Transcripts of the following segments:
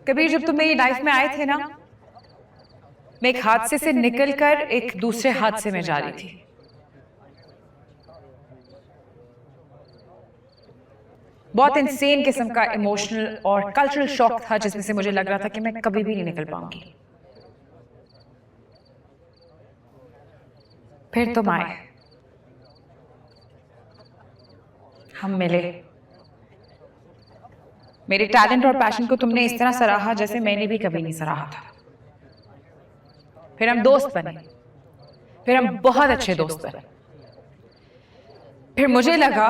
कबीर, जब तुम मेरी लाइफ में आए थे ना, मैं एक हादसे से निकलकर एक दूसरे हादसे में जा रही थी। बहुत इंसेन किस्म का इमोशनल और कल्चरल शॉक था, जिसमें से मुझे लग रहा था कि मैं कभी भी नहीं निकल पाऊंगी। फिर तुम आए, हम मिले। मेरे टैलेंट और पैशन को तुमने इस तरह सराहा जैसे मैंने भी कभी नहीं सराहा था। फिर हम दोस्त बने, फिर हम बहुत अच्छे दोस्त बने। फिर मुझे लगा,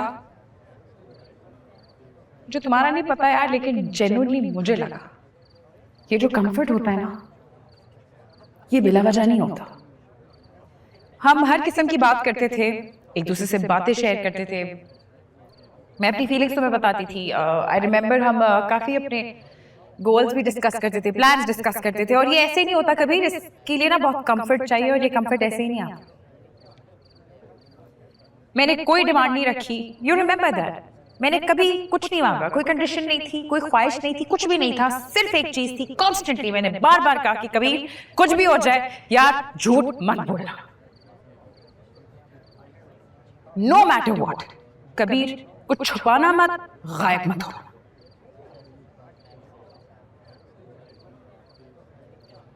जो तुम्हारा नहीं पता यार, लेकिन जेन्युइनली मुझे लगा, ये जो कंफर्ट होता है ना, ये बिला वजह नहीं होता। हम हर किस्म की बात करते थे, एक दूसरे से बातें शेयर करते थे। मैं अपनी फीलिंग्स तुम्हें बताती थी। आई रिमेम्बर हम काफी अपने गोल्स भी डिस्कस करते थे, प्लान्स डिस्कस करते थे। और ये ऐसे ही नहीं होता कभी, इसके लिए ना बहुत कंफर्ट चाहिए, और ये कंफर्ट ऐसे ही नहीं आता। मैंने कोई डिमांड नहीं रखी, यू रिमेम्बर दैट। मैंने कभी कुछ नहीं मांगा, कोई कंडीशन नहीं थी, कोई ख्वाहिश नहीं थी, कुछ भी नहीं था। सिर्फ एक चीज थी, कॉन्स्टेंटली मैंने बार बार कहा कि कभी कुछ भी हो जाए यार, झूठ मत बोलना, नो मैटर व्हाट। कबीर, कुछ छुपाना मत, गायब मत होना।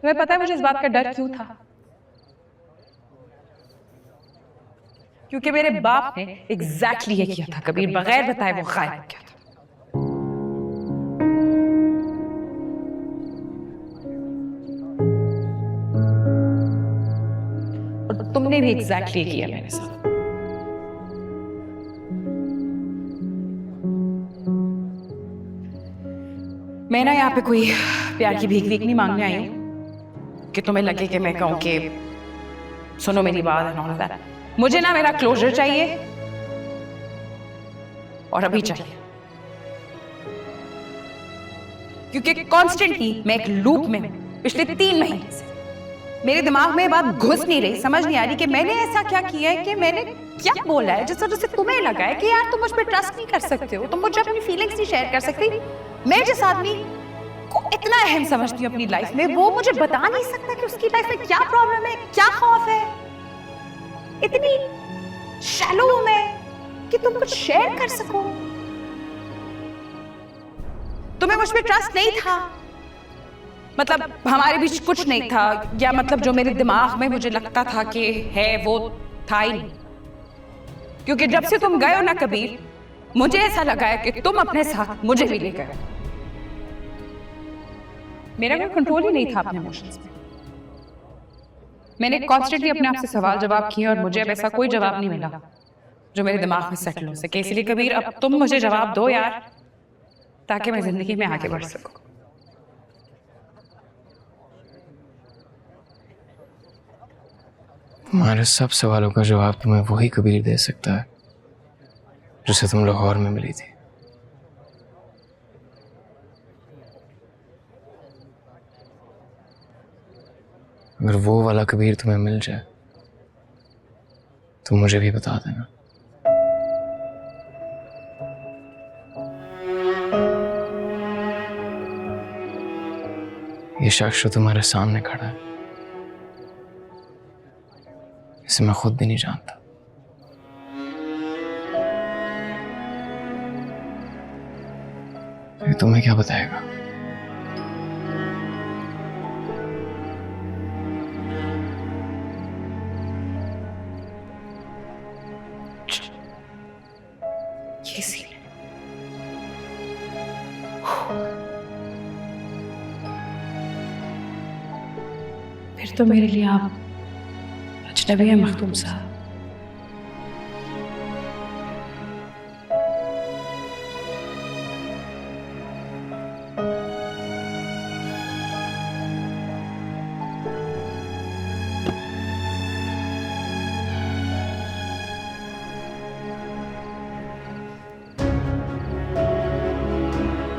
तुम्हें पता है मुझे इस बात का डर क्यों था? क्योंकि मेरे बाप ने एग्जैक्टली ये किया था कबीर, बगैर बताए वो गायब हो गया था। और तुमने भी एग्जैक्टली किया मेरे साथ। मैं ना यहाँ पे कोई प्यार की भीख वीख नहीं मांगने आई हूं कि तुम्हें लगे कि मैं कहूं कि सुनो मेरी बात एंड ऑल दैट। मुझे ना मेरा क्लोजर चाहिए, और अभी चाहिए। क्योंकि कॉन्स्टेंटली मैं एक लूप में हूं पिछले 3 महीने से। मेरे दिमाग में बात घुस नहीं रही, समझ नहीं आ रही कि मैंने ऐसा क्या किया है, कि मैंने क्या बोला है जिस वजह से तुम्हें लगा है कि यार तुम मुझ पर ट्रस्ट नहीं कर सकते हो, तुम मुझे अपनी फीलिंग्स नहीं शेयर कर सकती। मैं जिस आदमी को इतना अहम समझती हूँ अपनी लाइफ में, वो मुझे बता नहीं सकता कि उसकी लाइफ में क्या प्रॉब्लम है, क्या खौफ है। इतनी शैलो हूं मैं कि तुम कुछ शेयर कर सको। तुम्हें मुझ पर ट्रस्ट नहीं था, मतलब हमारे बीच कुछ नहीं था, या मतलब जो मेरे दिमाग में मुझे लगता था कि है वो था ही नहीं। क्योंकि जब से तुम गए हो ना कबीर, मुझे ऐसा लगा है कि तुम अपने साथ मुझे भी ले गए। मेरा कोई कंट्रोल ही नहीं था अपने इमोशंस पे। मैंने कॉन्स्टेंटली अपने आप से सवाल जवाब किए, और मुझे अब ऐसा कोई जवाब नहीं मिला जो मेरे दिमाग में सेटल हो सके। इसलिए कबीर, अब तुम मुझे जवाब दो यार, ताकि मैं जिंदगी में आगे बढ़ सकूं। तुम्हारे सब सवालों का जवाब तुम्हें वही कबीर दे सकता है जिसे तुम लाहौर में मिली थी। अगर वो वाला कबीर तुम्हें मिल जाए तो मुझे भी बता देना। ये शख्स जो तुम्हारे सामने खड़ा है, इसे मैं खुद भी नहीं जानता। ये तुम्हें क्या बताएगा? ये सीन है। फिर तो मेरे लिए आप अजनबी है मखदूम साहब।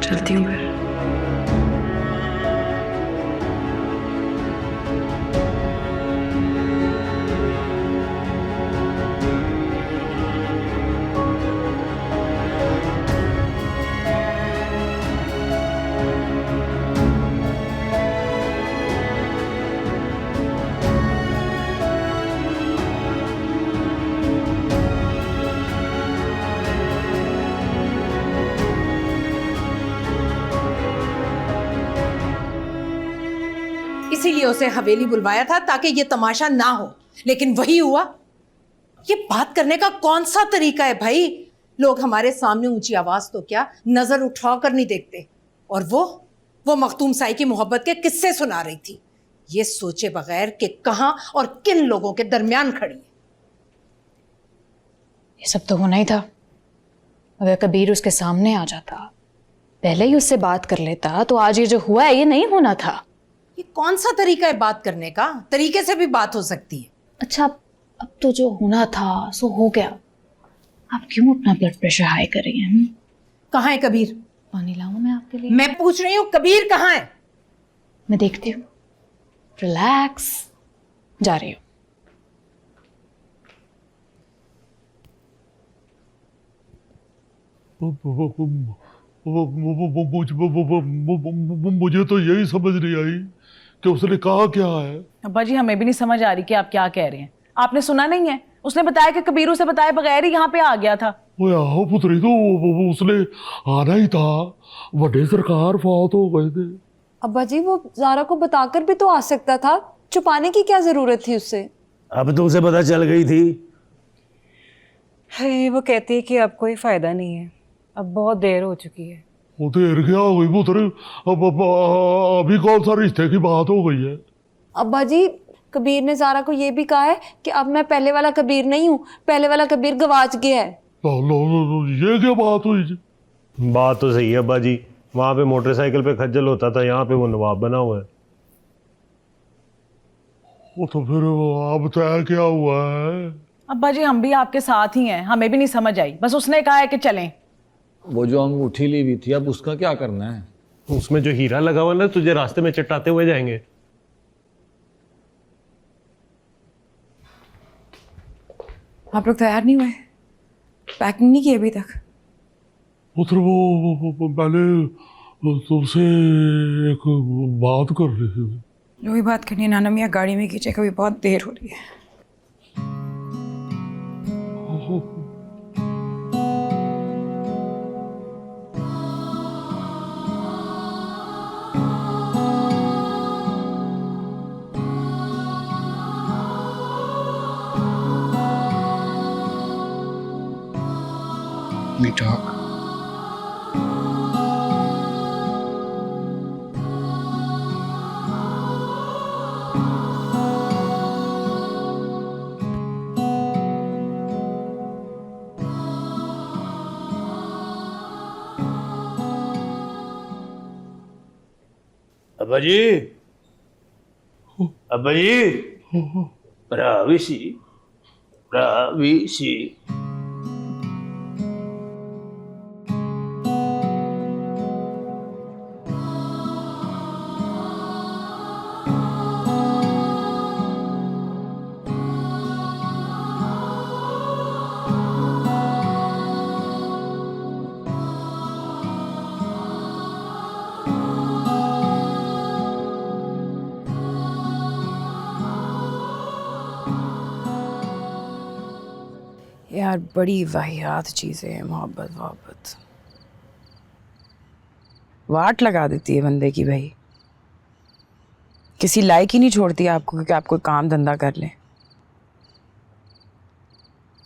चलती हूँ फिर। इसीलिए उसे हवेली बुलवाया था ताकि ये तमाशा ना हो, लेकिन वही हुआ। ये बात करने का कौन सा तरीका है भाई? लोग हमारे सामने ऊंची आवाज तो क्या, नजर उठा कर नहीं देखते। और वो मखदूम साई की मोहब्बत के किस्से सुना रही थी, ये सोचे बगैर कि कहां और किन लोगों के दरमियान खड़ी है। ये सब तो होना ही था। अगर कबीर उसके सामने आ जाता, पहले ही उससे बात कर लेता, तो आज ये जो हुआ है ये नहीं होना था। ये कौन सा तरीका है बात करने का? तरीके से भी बात हो सकती है। अच्छा, अब तो जो होना था सो हो गया। आप क्यों अपना ब्लड प्रेशर हाई कर रही हैं? कहाँ है कबीर? पानी लाऊं मैं आपके लिए? मैं पूछ रही हूँ कबीर कहाँ है? मैं देखती हूँ। रिलैक्स, जा रही हूँ। मुझे तो यही समझ नहीं आई कि उसने कहा क्या है। अब्बा जी, हमें भी नहीं समझ आ रही कि आप क्या कह रहे हैं। आपने सुना नहीं है? उसने बताया कि कबीर उसे बताए बगैर ही यहाँ पे आ गया था। वो आहो पुत्री, तो उसने आना ही था। बड़े सरकार फौत हो गए थे। अब्बा जी, वो ज़ारा को बताकर भी तो आ सकता था, छुपाने की क्या जरूरत थी उससे? अब तो उसे पता चल गई थी। है, वो कहती है कि अब कोई फायदा नहीं है, अब बहुत देर हो चुकी है। वो देर क्या हो गई पुत्री? अब अभी कौन सा रिश्ते की बात हो गई है? अब्बा जी, कबीर ने ज़ारा को ये भी कहा है कि अब मैं पहले वाला कबीर नहीं हूँ, पहले वाला कबीर गवाच गया है। ये क्या बात हुई जी? बात तो सही है अब्बा जी, वहां पे मोटरसाइकिल पे खज्जल होता था, यहाँ पे वो नवाब बना हुआ है। वो तो फिर अब तय क्या हुआ है? अब्बा जी, हम भी आपके साथ ही हैं, हमें भी नहीं समझ आई। बस उसने कहा है कि चलें। वो जो अंगूठी ली हुई थी, अब उसका क्या करना है? उसमें जो हीरा लगा हुआ ना, तुझे रास्ते में चटाते हुए जाएंगे। आप लोग तैयार नहीं हुए? पैकिंग नहीं की अभी तक? पुत्र वो पहले तुमसे एक बात कर रही थी। जो भी बात करनी है नाना मियाँ गाड़ी में कीजिए, कभी बहुत देर हो रही है। We talk. अब्बा जी, अब्बा जी, प्राविशी, प्राविशी। यार बड़ी वाहियात चीज़ें हैं मोहब्बत। वाट लगा देती है बंदे की भाई, किसी लायक ही नहीं छोड़ती आपको कि आप कोई काम धंधा कर लें।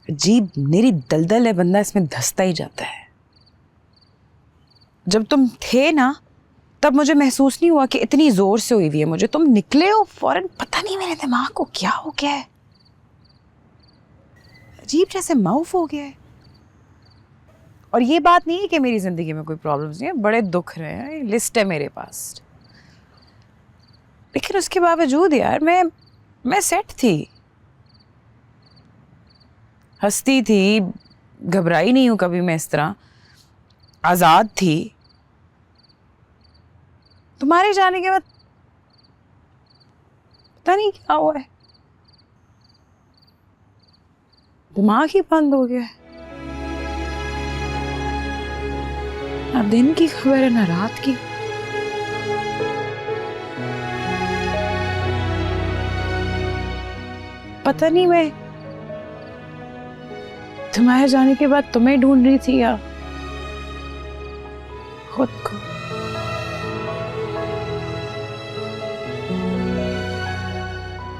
अजीब मेरी दलदल है, बंदा इसमें धंसता ही जाता है। जब तुम थे ना, तब मुझे महसूस नहीं हुआ कि इतनी जोर से हुई हुई है मुझे। तुम निकले हो फौरन, पता नहीं मेरे दिमाग को क्या हो गया है, अजीब जैसे माउफ हो गया है। और ये बात नहीं है कि मेरी जिंदगी में कोई प्रॉब्लम्स नहीं है, बड़े दुख रहे हैं, लिस्ट है मेरे पास, लेकिन उसके बावजूद यार मैं सेट थी, हंसती थी, घबराई नहीं हूं कभी मैं इस तरह, आजाद थी। तुम्हारे जाने के बाद पता नहीं क्या हुआ है, दिमाग ही बंद हो गया है। ना दिन की खबर है ना रात की। पता नहीं मैं तुम्हारे जाने के बाद तुम्हें ढूंढ रही थी या खुद को।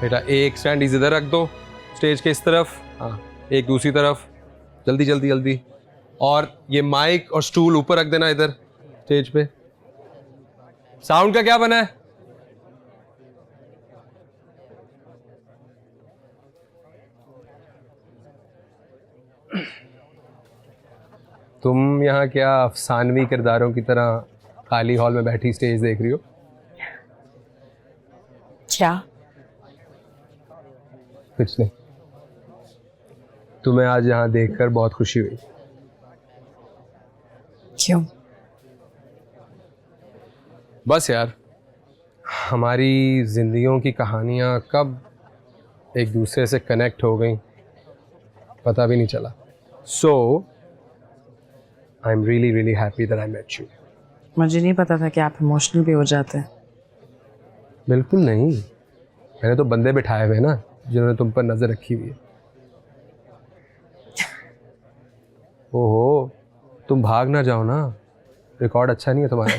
बेटा एक स्टैंड इधर रख दो स्टेज के इस तरफ, हाँ एक दूसरी तरफ, जल्दी जल्दी जल्दी। और ये माइक और स्टूल ऊपर रख देना इधर स्टेज पे। साउंड का क्या बना है? तुम यहाँ क्या अफसानवी किरदारों की तरह खाली हॉल में बैठी स्टेज देख रही हो? क्या? कुछ नहीं, तुम्हें आज यहाँ देखकर बहुत खुशी हुई। क्यों? बस यार, हमारी जिंदगियों की कहानियाँ कब एक दूसरे से कनेक्ट हो गई पता भी नहीं चला। So I am really really happy that I met you. मुझे नहीं पता था कि आप इमोशनल भी हो जाते हैं। बिल्कुल नहीं, मैंने तो बंदे बिठाए हुए ना जिन्होंने तुम पर नजर रखी हुई है। ओहो, तुम भाग ना जाओ ना, रिकॉर्ड अच्छा नहीं है तुम्हारा।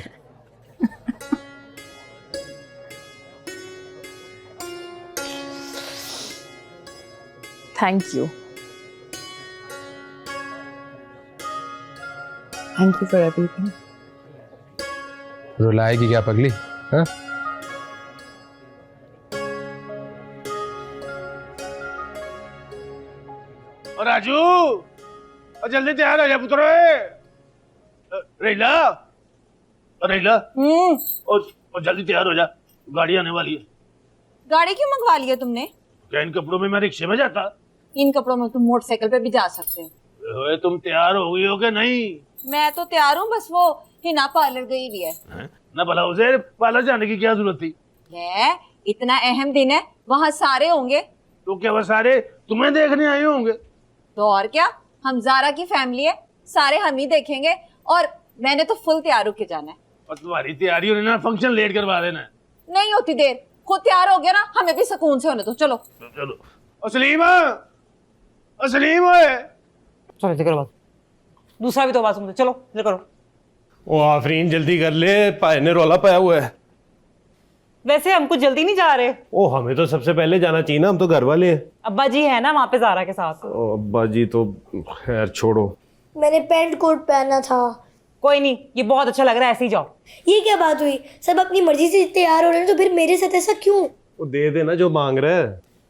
Thank you, thank you for everything. रुलाएगी क्या पगली? हाँ? और राजू, और जल्दी तैयार हो जा पुत्र। रहीला, रहीला, और जल्दी तैयार हो जा, गाड़ी आने वाली है। गाड़ी क्यों मंगवा लिया तुमने? क्या इन कपड़ों में मैं रिक्शे में जाता? इन कपड़ों में तुम मोटरसाइकिल पे भी जा सकते हो। ओए, तुम तैयार हो गई हो कि नहीं? मैं तो तैयार हूँ, बस वो हिना पार्लर गई भी है। ना भला उसे पार्लर जाने की क्या जरूरत थी? है, इतना अहम दिन है, वहाँ सारे होंगे। तो क्या वो सारे तुम्हें देखने आए होंगे? तो और क्या, हम जारा की फैमिली है, सारे हम ही देखेंगे। और मैंने तो फुल तैयार होके जाना है। और तुम्हारी तैयारी होने ना, फंक्शन लेट करवा देना है। नहीं होती देर, खुद तैयार हो गया ना, हमें भी सुकून से होने दो। चलो चलो। और सलीमा, और सलीम ओए, चलो इधर करो बात, दूसरा भी तो बात सुनते, चलो इधर करो। ओ आफरीन जल्दी कर ले, पाए ने रौला पाया हुआ है। वैसे हम कुछ जल्दी नहीं जा रहे। ओ हमें तो सबसे पहले जाना चाहिए ना, हम तो घर वाले हैं। अब्बा जी है ना वहाँ पे जारा के साथ। ओ अब्बा जी तो खैर छोड़ो। मैंने पैंट कोट पहना था। कोई नहीं, ये बहुत अच्छा लग रहा है, ऐसे ही जाओ। ये क्या बात हुई, सब अपनी मर्जी से तैयार हो रहे हैं, तो फिर मेरे साथ ऐसा क्यों? वो दे देना जो मांग रहा है।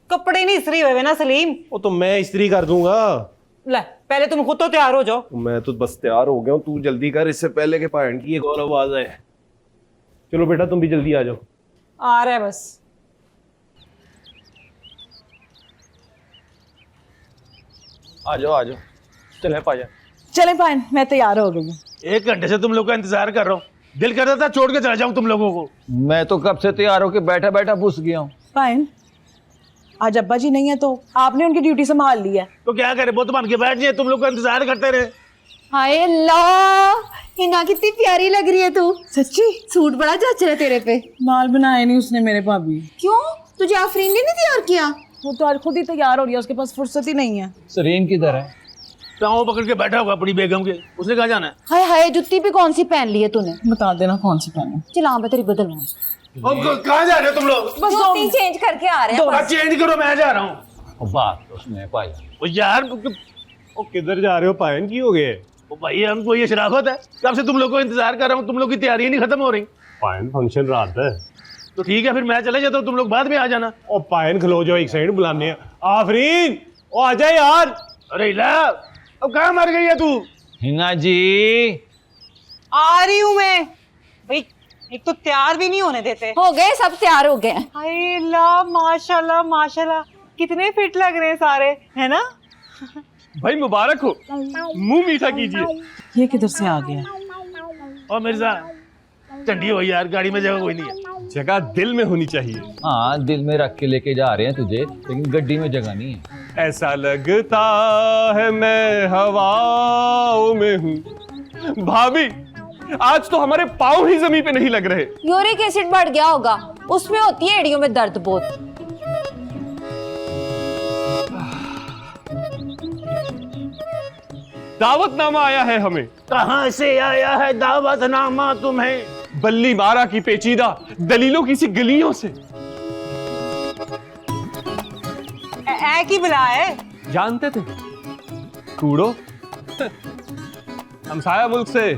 कपड़े नहीं इस्त्री हुए ना सलीम। वो तो मैं इस्त्री कर दूंगा। ले पहले तुम खुद तो तैयार हो जाओ। मैं तो बस तैयार हो गया हूँ, तू जल्दी कर, इससे पहले के पायन की एक और आवाज आए। चलो बेटा तुम भी जल्दी आ जाओ। आ रहा है बस। आ जाओ चले पाया। चले पायन, मैं तैयार हो गई हूँ। 1 घंटे से तुम लोग का इंतजार कर रहा हूँ, दिल कर रहा था छोड़ के चला जाऊं तुम लोगों को। मैं तो कब से तैयार होके बैठा बैठा घुस गया हूँ। पायन, आज अब्बा जी नहीं है तो आपने उनकी ड्यूटी संभाल ली है। तो क्या करे, बहुत मान के बैठ जाए, तुम लोग का इंतजार करते रहे। हाय अल्लाह, हिना कितनी प्यारी लग रही है तू। सच्ची सूट बड़ा जच रहा है तेरे पे। बाल बनाए नहीं उसने मेरे भाभी। क्यों, तुझे आफरीन ने नहीं तैयार किया? वो तो आज खुद ही तैयार हो रही है, उसके पास फुर्सत ही नहीं है। सरीन किधर है? टाँव पकड़ के बैठा होगा अपनी बेगम के, उसने कहा जाना है। हाय हाय, जुत्ती भी कौन सी पहन ली है तूने? बता देना कौन सी पहने। चला मैं तेरी बदलवाऊं। कहाँ जा रहे हो तुम लोग? बस जुत्ती चेंज करके आ रहे हैं। चेंज करो, मैं जा रहा हूँ। बात उसने पाया। यार ओ किधर जा रहे हो, पायन की हो गए? ओ भाई हमको ये शराफत है, कब से तुम लोग को इंतजार कर रहा हूँ, तुम लोग की तैयारी नहीं खत्म हो रही। पायन फंक्शन रात है। तो ठीक है फिर मैं चले जाता हूँ, तुम लोग बाद में आ जाना। ओ पायन खलो जाओ, एक साइड बुलाने हैं। आफरीन ओ आ जा यार। अरे ला, अब कहाँ मर गई है तू? हिना जी आ रही हूँ मैं। भाई एक तो तैयार भी नहीं होने देते। हो गए, सब तैयार हो गए। हाय ला, माशाल्लाह माशाल्लाह, कितने फिट लग रहे हैं सारे, है ना? भाई मुबारक हो, मुंह मीठा कीजिए। ये किधर से आ गया? और मिर्जा ठंडी हो यार, गाड़ी में जगह कोई नहीं है। जगह दिल में होनी चाहिए। हाँ, दिल में रख के लेके जा रहे हैं तुझे, लेकिन गड्डी में जगह नहीं है। ऐसा लगता है मैं हवाओं में हूँ। भाभी आज तो हमारे पाँव ही जमीन पे नहीं लग रहे। यूरिक एसिड बढ़ गया होगा, उसमें होती है एड़ियों में दर्द बहुत। दावतनामा आया है हमें। कहाँ से आया है दावतनामा तुम्हें? बल्ली मारा की पेचीदा दलीलों की सी गलियों से। है कि बुला है? जानते थे कूड़ो। हमसाया मुल्क से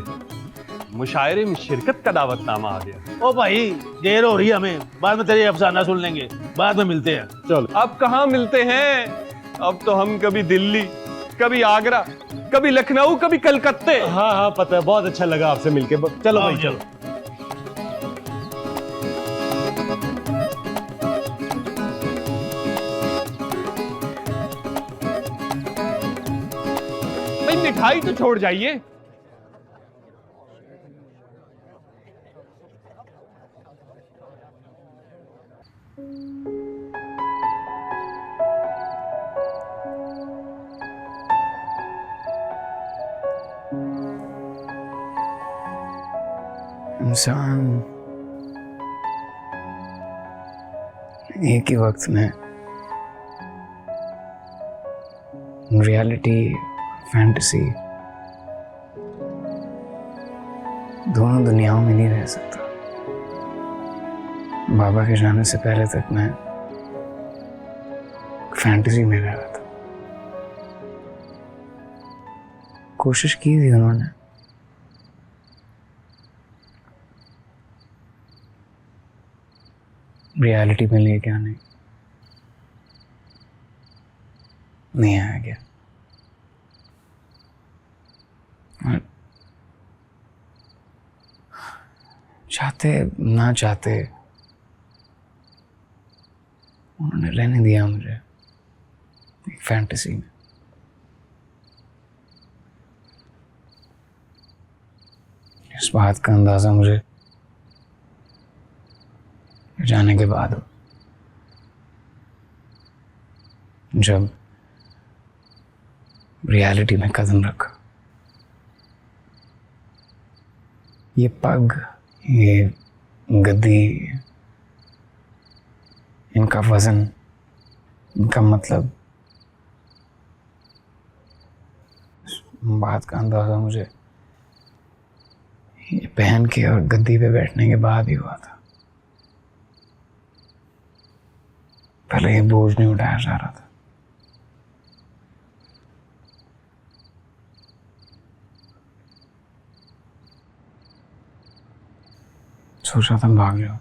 मुशायरे में शिरकत का दावतनामा आ गया। ओ भाई देर हो रही है हमें, बाद में तेरे अफसाना सुन लेंगे, बाद में मिलते हैं। चलो। अब कहाँ मिलते हैं? अब तो हम कभी दिल्ली, कभी आगरा, कभी लखनऊ, कभी कलकत्ते। हाँ हाँ पता है, बहुत अच्छा लगा आपसे मिलके। चलो भाई चलो। भाई मिठाई तो छोड़ जाइए। इंसान एक ही वक्त में रियलिटी, फैंटेसी दोनों दुनियाओं में नहीं रह सकता। बाबा के जाने से पहले तक मैं फैंटेसी में रह रहा था। कोशिश की थी उन्होंने, रियलिटी में लेके आने, नहीं आया गया। और चाहते ना चाहते उन्होंने रहने दिया मुझे एक फैंटेसी में। इस बात का अंदाजा मुझे जाने के बाद हो, जब रियलिटी में कदम रखा। ये पग, ये गद्दी, इनका वजन, इनका मतलब, बात का अंदाजा मुझे ये पहन के और गद्दी पे बैठने के बाद ही हुआ था। पहले ये बोझ नहीं उठाया जा रहा था। सोचा था भाग जाओ,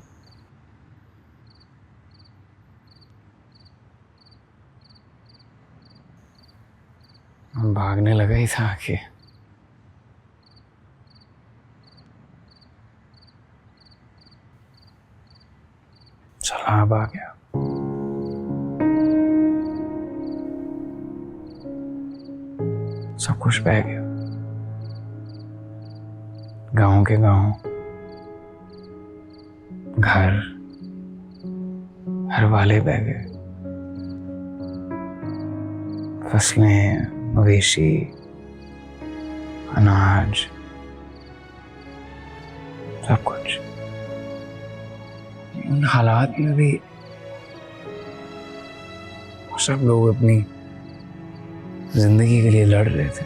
भागने लगा ही था कि चला अब आ गया। सब कुछ बह गया, गांव के गांव, घर, हर वाले बह गए, फसलें, मवेशी, अनाज, सब कुछ। उन हालात में भी सब लोग अपनी जिंदगी के लिए लड़ रहे थे।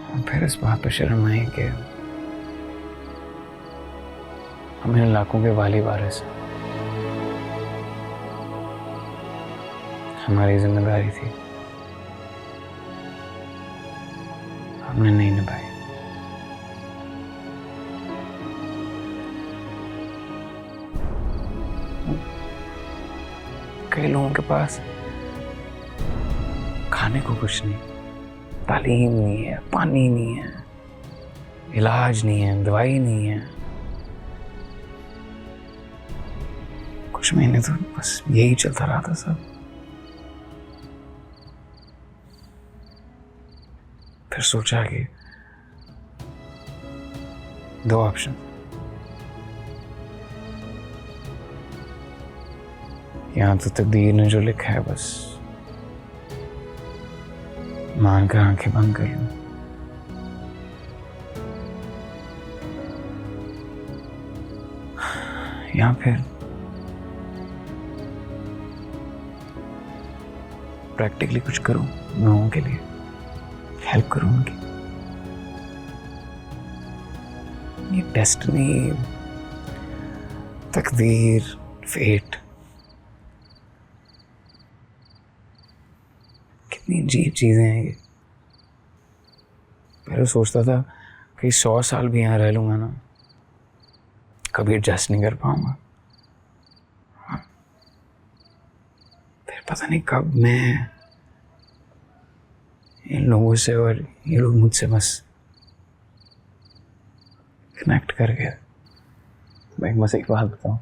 और फिर इस बात पर शर्म आई कि हम इन इलाकों के वाली वारिस हैं। हमारी जिम्मेदारी थी, हमने नहीं निभाई। कई लोगों के पास खाने को कुछ नहीं, तालीम नहीं है, पानी नहीं है, इलाज नहीं है, दवाई नहीं है। कुछ महीने तो बस यही चलता रहा था सब। फिर सोचा कि दो ऑप्शन, यहाँ तो तकदीर ने जो लिखा है बस मान कर आंखें बंद कर लूं, या फिर प्रैक्टिकली कुछ करूं लोगों के लिए, हेल्प करूं उनकी। ये डेस्टिनी, तकदीर, फेट कितनी अजीब चीज़ें हैं ये। पहले सोचता था कि 100 साल भी यहाँ रह लूँगा ना, कभी एडजस्ट नहीं कर पाऊँगा। फिर पता नहीं कब मैं इन लोगों से और ये लोग मुझसे बस कनेक्ट कर गए। मैं बस एक बात बताऊँ,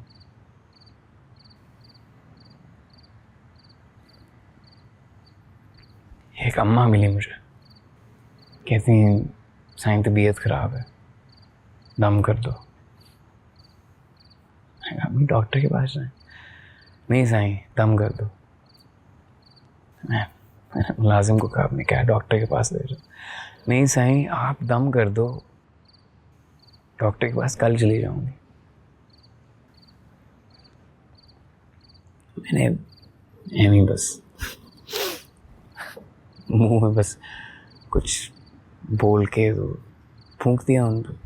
एक अम्मा मिली मुझे, कहती हैं साईं तबीयत खराब है, दम कर दो। अभी डॉक्टर के पास जाए? नहीं साईं, दम कर दो। मैं मुलाजिम को कहा, आपने क्या डॉक्टर के पास ले जाओ? नहीं साईं, आप दम कर दो, डॉक्टर के पास कल चली जाऊंगी। मैंने एमी बस मुंह में बस कुछ बोल के तो फूंक दिया उन पर।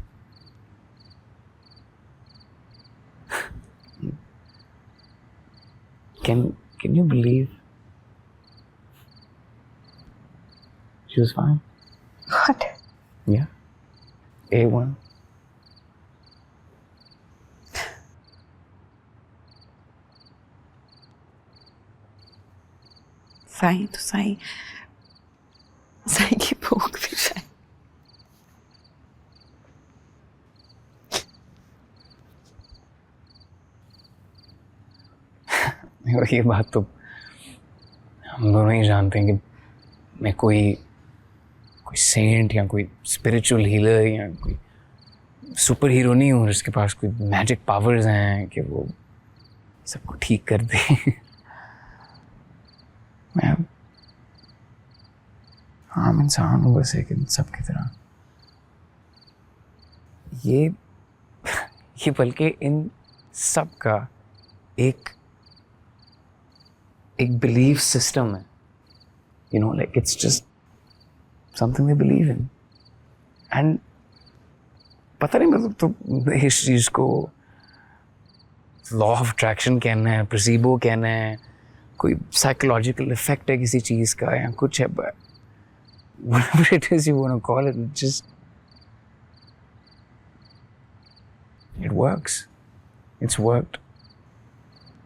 Can you believe she was fine? What? Yeah. A1. Sai तो साईं, साईं की भूख भी शायद। ये बात तो हम दोनों ही जानते हैं कि मैं कोई सेंट या कोई स्पिरिचुअल हीलर या कोई सुपर हीरो नहीं हूँ जिसके पास कोई मैजिक पावर्स हैं कि वो सबको ठीक कर दे। मैं आम इंसान हूँ बस एक इन सब की तरह। ये बल्कि इन सब का एक बिलीफ सिस्टम है, you know, like it's just something they believe in. And पता नहीं मतलब तो इस चीज़ को लॉ ऑफ अट्रैक्शन कहना है, प्लेसिबो कहना है, कोई साइकोलॉजिकल इफेक्ट है किसी चीज़ का या कुछ है, but whatever it is you want to call it, it works. It's worked.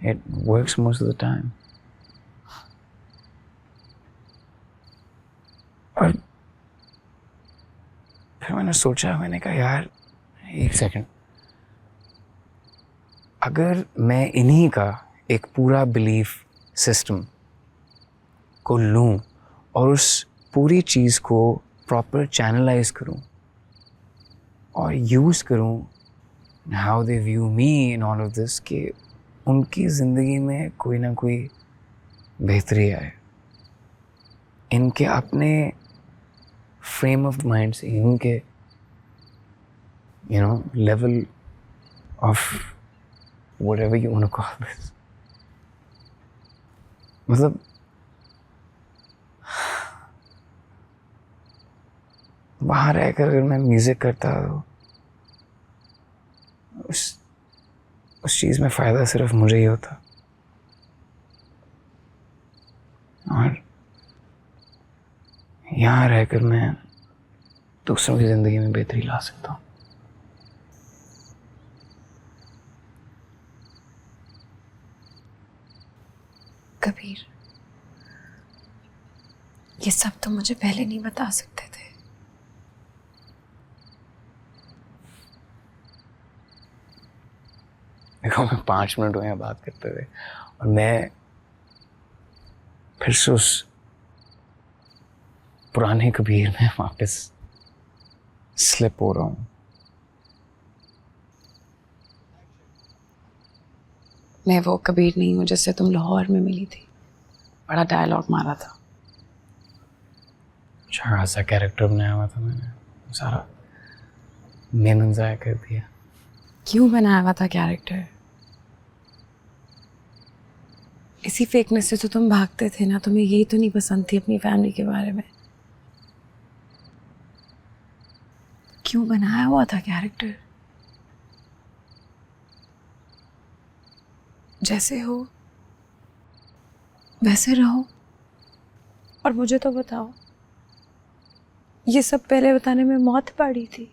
It works most of the time. और फिर मैंने सोचा, मैंने कहा यार एक सेकंड, अगर मैं इन्हीं का एक पूरा बिलीफ सिस्टम को लूँ और उस पूरी चीज़ को प्रॉपर चैनलाइज करूँ और यूज़ करूँ how they view me in all of this, कि उनकी ज़िंदगी में कोई ना कोई बेहतरी आए, इनके अपने फ्रेम ऑफ माइंड से, इनके level of whatever you want to call this, मतलब बाहर रहकर अगर मैं म्यूजिक करता तो उस चीज़ में फ़ायदा सिर्फ मुझे ही होता, और यहाँ रहकर मैं दूसरों की ज़िंदगी में बेहतरी ला सकता हूँ। कबीर, ये सब तो मुझे पहले नहीं बता सकते थे। देखो, मैं 5 मिनट हुए हैं बात करते हुए और मैं फिर से उस पुराने कबीर में वापस स्लिप हो रहा हूँ। मैं वो कबीर नहीं हूँ जिससे तुम लाहौर में मिली थी, बड़ा डायलॉग मारा था। अच्छा खासा कैरेक्टर बनाया हुआ था मैंने, सारा मेहनत ज़ाया कर दिया। क्यों बनाया हुआ था कैरेक्टर? इसी फेकनेस से तो तुम भागते थे ना, तुम्हें यही तो नहीं पसंद थी अपनी फैमिली के बारे में। क्यों बनाया हुआ था कैरेक्टर? जैसे हो वैसे रहो और मुझे तो बताओ, ये सब पहले बताने में मौत पड़ी थी।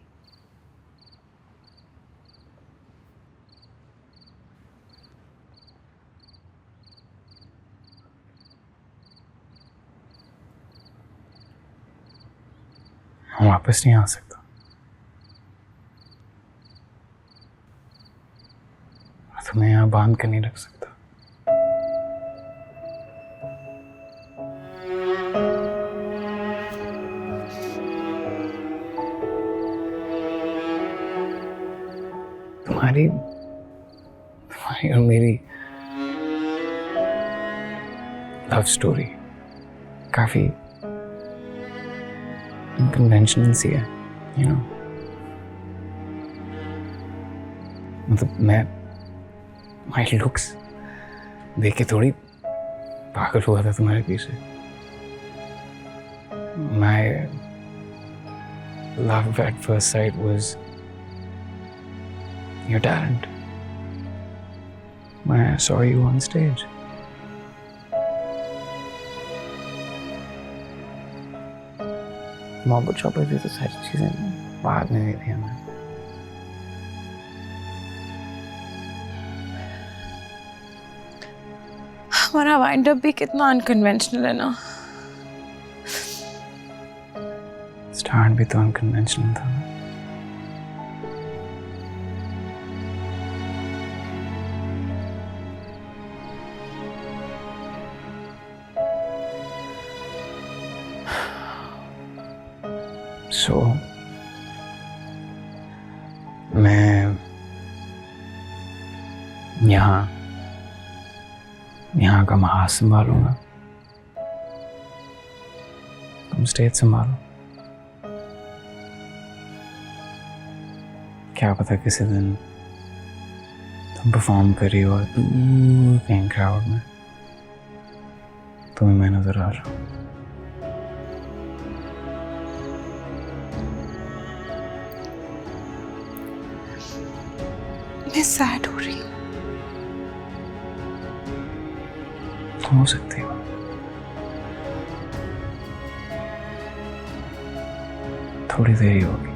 मैं वापस नहीं आ सकता। मैं तुम्हें यहाँ बांध कर नहीं रख सकता। तुम्हारी और मेरी लव स्टोरी काफी कन्वेंशनल सी है, यू नो। मतलब मैं माय लुक्स देख के थोड़ी पागल हुआ था तुम्हारे पीछे। My love at first sight was your talent. When I saw you on stage. मोहब्बत शॉपर भी तो सारी चीजें बाद में हुई थी हमें। हमारा वाइंड अप भी कितना अनकन्वेंशनल है ना। स्टार्ट भी तो अनकन्वेंशनल था। So, मैं यहाँ का महाज संभालूंगा, तुम स्टेज संभालो। क्या पता किसी दिन तुम परफॉर्म करी और दूर कहीं क्राउड में तुम्हें मैं नजर आ रहा हूँ। मैं सैड हो रही हूँ। तुम हो सकती हो। थोड़ी देर ही होगी।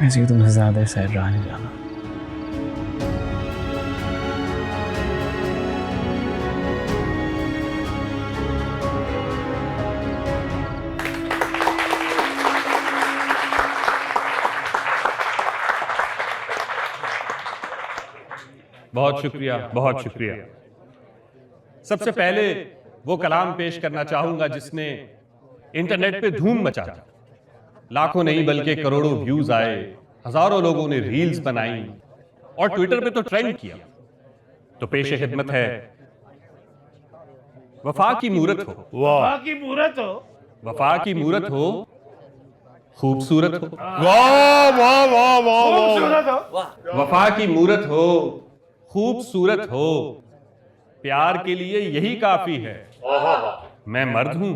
वैसे ही तुमसे ज्यादा सैड रहा नहीं जाना। बहुत शुक्रिया, बहुत शुक्रिया। सबसे पहले वो कलाम पेश करना चाहूंगा जिसने इंटरनेट पे धूम मचा दी। लाखों नहीं बल्कि करोड़ों व्यूज आए, हजारों लोगों ने रील्स बनाई और ट्विटर पे तो ट्रेंड किया। तो पेश खिदमत है वफा की मूरत हो। वफा की मूरत हो। वफा की मूरत हो, खूबसूरत हो। वाह वाह वाह वाह। वफा की मूरत हो, खूबसूरत हो, प्यार के लिए यही काफी है। मैं मर्द हूं,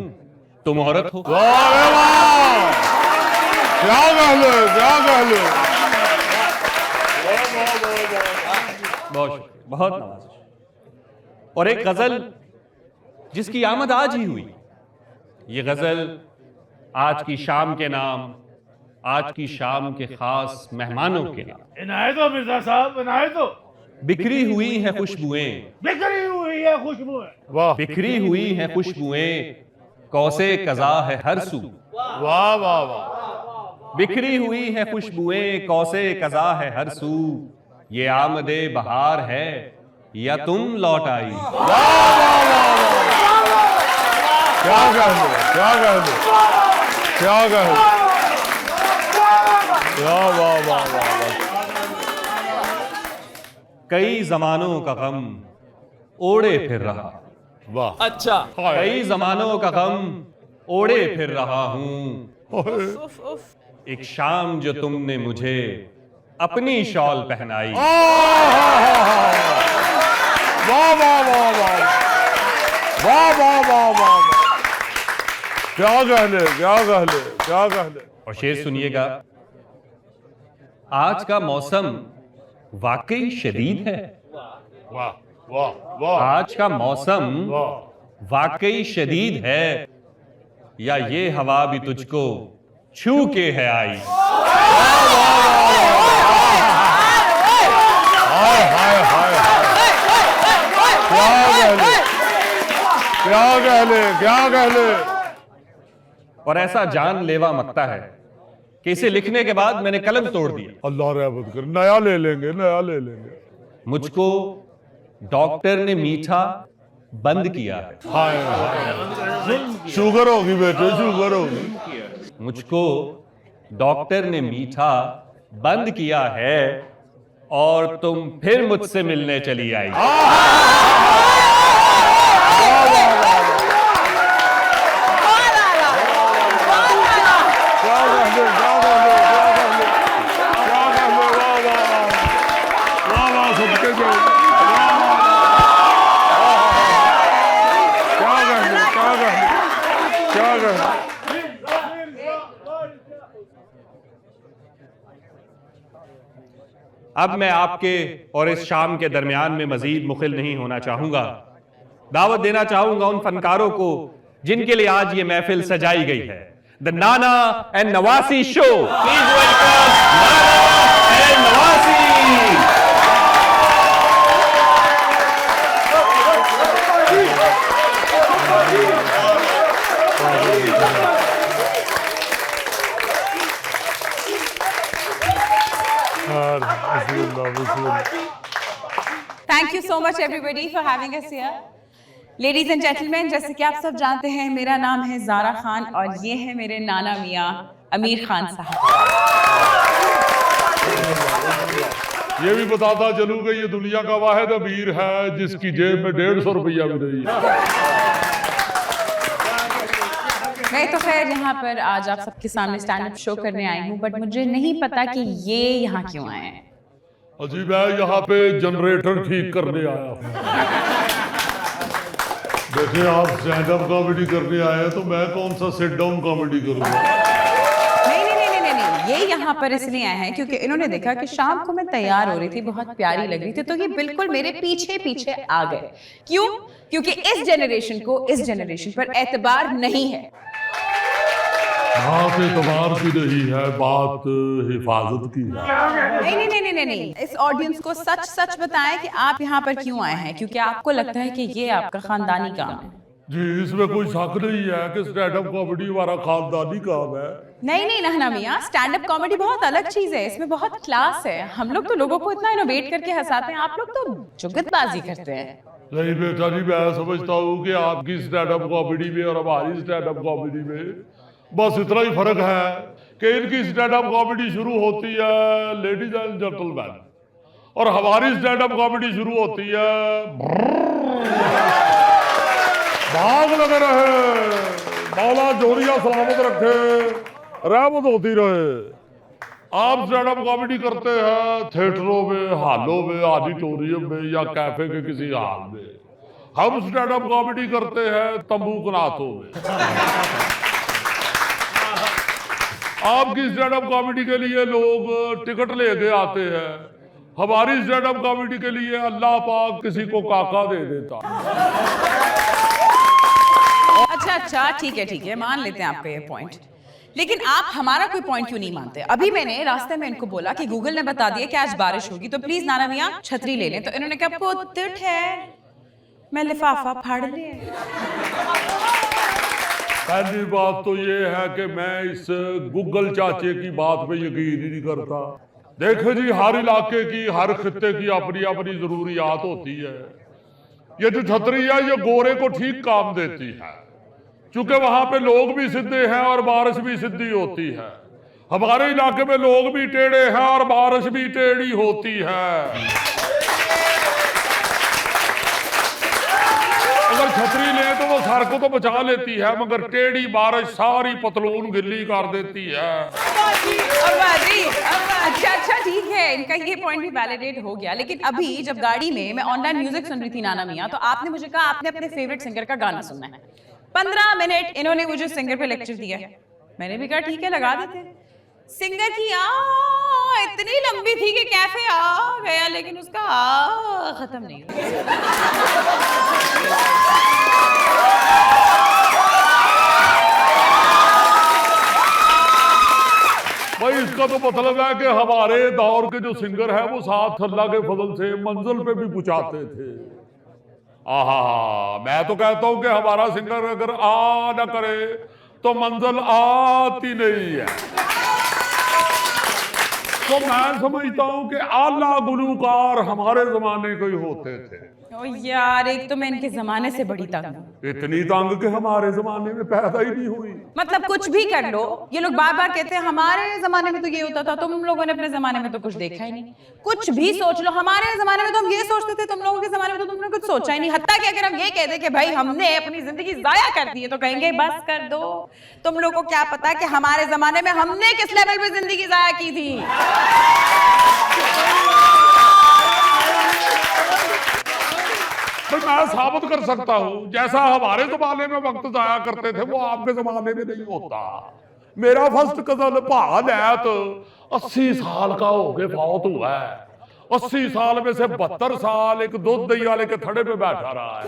तुम औरत हो। क्या कहलो, क्या कहलो। बहुत शुक्रिया, बहुत नवाज़िश। और एक गजल जिसकी आमद आज ही हुई। ये गजल आज की शाम के नाम, आज की शाम के खास मेहमानों के नाम। इनायत हो मिर्जा साहब, इनायत हो। बिखरी हुई हैं खुशबुएं, बिखरी हुई है खुशबुएं। वाह। बिखरी हुई हैं खुशबुएं, कौसे कज़ा है हर सू। वाह वाह वाह। बिखरी हुई हैं खुशबुएं, कौसे कज़ा है हर सू। ये आमदे बहार है या तुम लौट आई। क्या कहलो, क्या कहलो, क्या कहलो। वाह वाह वाह वाह। कई जमानों का गम ओढ़े फिर रहा। वाह। अच्छा। कई जमानों का गम ओढ़े फिर रहा हूं। एक शाम जो तुमने मुझे अपनी शॉल पहनाई। वाह वाह वाह वाह वाह वाह वाह वाह। क्या कहले, क्या कहले, क्या कहले। और शेर सुनिएगा। आज का मौसम वाकई शदीद है। वाह। वाह वाह। आज का मौसम वाकई शदीद है, या ये हवा भी तुझको छू के है आई। हाय हाय हाय, क्या कह ले, क्या कह ले। और ऐसा जानलेवा मकता है कि इसे लिखने के बाद मैंने कलम तोड़ दिया। अल्लाह रहमत कर, नया ले लेंगे, नया ले लेंगे। मुझको डॉक्टर ने मीठा बंद किया है। हाय हाय, शुगर होगी बेटे, शुगर होगी। मुझको डॉक्टर ने मीठा बंद किया है और तुम फिर मुझसे मिलने चली आई। अब मैं आपके और इस शाम के दरमियान में मजीद मुखिल नहीं होना चाहूंगा। दावत देना चाहूंगा उन फनकारों को जिनके लिए आज ये महफिल सजाई गई है। द नाना एंड नवासी show, please welcome Nana and नवासी। Thank you so much everybody for having us here. Ladies and gentleman, जैसे कि आप सब जानते हैं, मेरा नाम है ज़ारा खान और ये है मेरे नाना मियाँ अमीर खान साहब। ये भी बताता चलूं कि ये दुनिया का वाहिद अमीर है जिसकी जेब में 150 रुपया भी नहीं है। मैं तो खैर यहाँ पर आज आप सबके सामने स्टैंड अप शो करने आई हूँ, बट मुझे नहीं पता कि ये यहाँ क्यों आए हैं। अजी मैं यहाँ पे जनरेटर ठीक करने आया हूँ। देखिए आप स्टैंड अप कॉमेडी करने आए हैं तो मैं कौन सा सिट डाउन कॉमेडी करूँगा। नहीं, ये यहाँ पर इसलिए आए हैं क्योंकि इन्होंने देखा कि शाम को मैं तैयार हो रही थी, बहुत प्यारी लग रही थी, तो ये बिल्कुल मेरे पीछे पीछे आ गए। क्यों? क्योंकि इस जनरेशन को इस जनरेशन पर एतबार नहीं है। बात एतबार की नहीं है, बात हिफाजत की है। नहीं। इस ऑडियंस को सच सच बताएं कि आप यहाँ पर क्यों आए हैं, क्योंकि आपको लगता है कि ये आपका खानदानी काम है। जी इसमें कोई शक नहीं है कि स्टैंड अप कॉमेडी हमारा खानदानी काम है। नहीं नहना मियाँ, स्टैंड अप कॉमेडी बहुत अलग चीज है, इसमें बहुत क्लास है। हम लोग तो लोगों को इतना इनोवेट करके हंसाते हैं, आप लोग तो जुगतबाजी करते हैं। नहीं बेटा जी, मैं समझता हूँ कि आपकी स्टैंड अप कॉमेडी में और हमारी स्टैंड अप कॉमेडी में बस इतना ही फर्क है कि इनकी स्टैंड अप कॉमेडी शुरू होती है लेडीज एंड जेंटलमैन और हमारी स्टैंड अप कॉमेडी शुरू होती है भाग लगे रहे, मौला जोरिया सलामत रखे, रहमत होती रहे। आप स्टैंड अप कॉमेडी करते हैं थिएटरों में, हॉलों में, ऑडिटोरियम में या कैफे के किसी हॉल में। हम स्टैंड अप कॉमेडी करते हैं तंबू कनातों में। आपकी स्टैंड अप कॉमेडी के लिए लोग टिकट लेके आते हैं, हमारी स्टैंड अप कॉमेडी के लिए अल्लाह पाक किसी को काका दे देता। अच्छा ठीक है, मान लेते हैं आपका ये पॉइंट, लेकिन आप हमारा कोई पॉइंट क्यों नहीं मानते? अभी मैंने रास्ते में इनको बोला कि गूगल ने बता दिया कि आज बारिश होगी, तो प्लीज नाना मियाँ छतरी ले लें, तो इन्होंने कहा पुत ठहर, मैं लिफाफा फाड़ लिया। पहली बात तो ये है कि मैं इस गूगल चाचे की बात पे यकीन ही नहीं करता। देखो जी, हर इलाके की, हर खित्ते की अपनी अपनी जरूरियात होती है। ये जो छतरी है ये गोरे को ठीक काम देती है, क्योंकि वहां पे लोग भी सीधे हैं और बारिश भी सीधी होती है। हमारे इलाके में लोग भी टेढ़े हैं और बारिश भी टेढ़ी होती है। अगर छतरी ले तो वो सर को तो बचा लेती है, मगर टेढ़ी बारिश सारी पतलून गिल्ली कर देती है। अच्छा ठीक है, इनका ये पॉइंट भी वैलिडेट हो गया। लेकिन अभी जब गाड़ी में मैं ऑनलाइन म्यूजिक सुन रही थी नाना मियाँ, तो आपने मुझे कहा आपने अपने फेवरेट सिंगर का गाना सुनना है। 15 मिनट इन्होंने मुझे सिंगर पे लेक्चर दिया। मैंने भी कहा ठीक है लगा देते हैं। सिंगर की इतनी लंबी थी कि कैफे आ गया, लेकिन उसका आ खत्म नहीं हुआ। भाई इसका तो मतलब है कि हमारे दौर के जो सिंगर है वो साथ अल्लाह के फजल से मंजिल पे भी पहुंचाते थे। आहा, मैं तो कहता हूं कि हमारा सिंगर अगर आ ना करे तो मंजिल आती नहीं है। तो मैं समझता हूं कि आला गुलूकार हमारे जमाने के ही होते थे। ओ यार, एक तो मैं इनके जमाने से बड़ी तंग हूं। इतनी तंग के हमारे जमाने में पैदा ही नहीं हुई। मतलब कुछ भी कर लो, ये लोग बार बार कहते हैं हमारे जमाने में तो ये होता था, तुम लोगों ने अपने जमाने में तो कुछ देखा ही नहीं। कुछ भी सोच लो, हमारे जमाने में तो हम ये सोचते थे, तुम लोगों के जमाने में तो तुमने कुछ सोचा ही नहीं। हत्ता कि अगर हम ये कहते कि भाई हमने अपनी जिंदगी जाया कर दी है, तो कहेंगे बस कर दो, तुम लोगों को क्या पता कि हमारे जमाने में हमने किस लेवल पे जिंदगी जाया की थी। तो मैं साबित कर सकता हूं, जैसा हमारे जमाने में वक्त जाया करते थे वो आपके जमाने में नहीं होता। मेरा फर्स्ट कजन भानैत 80 साल का हो के फौत हुआ है। 80 साल में से 72 साल एक दूध दही वाले के थड़े पे बैठा रहा है।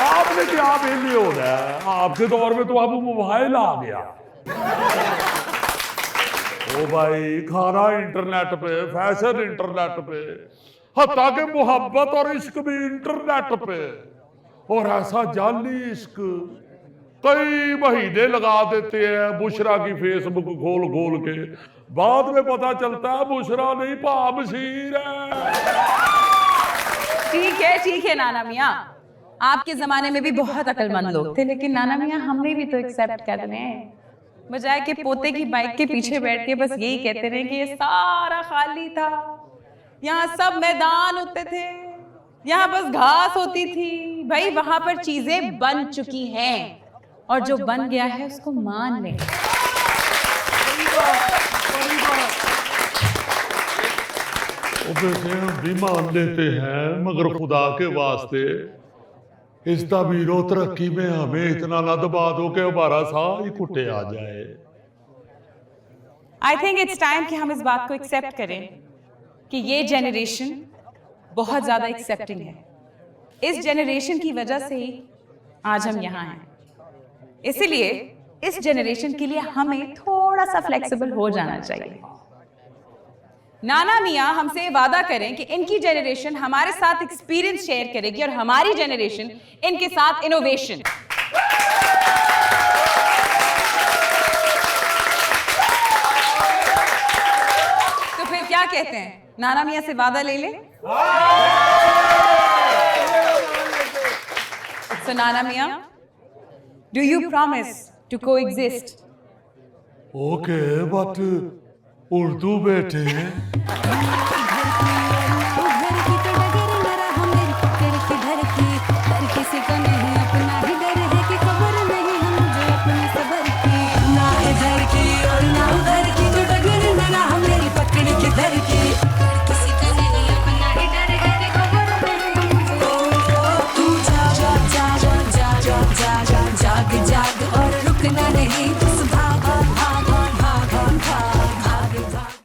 आपने क्या बेली हो रहा है? आपके दौर में तो अब मोबाइल आ गया। ओ भाई, खाना इंटरनेट पे, फैशन इंटरनेट पे, हत्ता के मोहब्बत और इश्क भी इंटरनेट पे। और ऐसा जाली इश्क कई महीने लगा देते हैं बुशरा की फेसबुक खोल खोल के, बाद में पता चलता है बुशरा नहीं पाबशीर है। ठीक है नाना मियाँ, आपके जमाने में भी बहुत अक्लमंद लोग थे, लेकिन नाना मियाँ हमने भी तो एक्सेप्ट कर रहे हैं, बजाय के पोते की बाइक के पीछे बैठ के बस यही कहते रहे कि ये सारा खाली था, यहाँ सब मैदान होते थे, यहाँ बस घास होती थी। भाई वहां पर चीजें बन चुकी हैं और जो बन गया है उसको मान ले। वैसे हम भी मान लेते हैं, मगर खुदा के वास्ते इस तबीरो तरक्की में हमें इतना ना दबा दो कि हमारा साह ही कुटे आ जाए। आई थिंक इट्स टाइम कि हम इस बात को एक्सेप्ट करें कि ये जनरेशन बहुत ज्यादा एक्सेप्टिंग है। इस जनरेशन की वजह से ही आज हम यहाँ हैं। इसीलिए इस जनरेशन के लिए हमें थोड़ा सा फ्लेक्सिबल हो जाना चाहिए। नाना मियाँ हमसे वादा करें कि इनकी जनरेशन हमारे साथ एक्सपीरियंस शेयर करेगी और हमारी जनरेशन इनके साथ इनोवेशन। तो फिर क्या कहते हैं, नाना मियाँ से वादा ले ले? So नाना मियाँ, do you promise to coexist? Okay, but Urdu बेटे। जाग जाग और रुकना नहीं।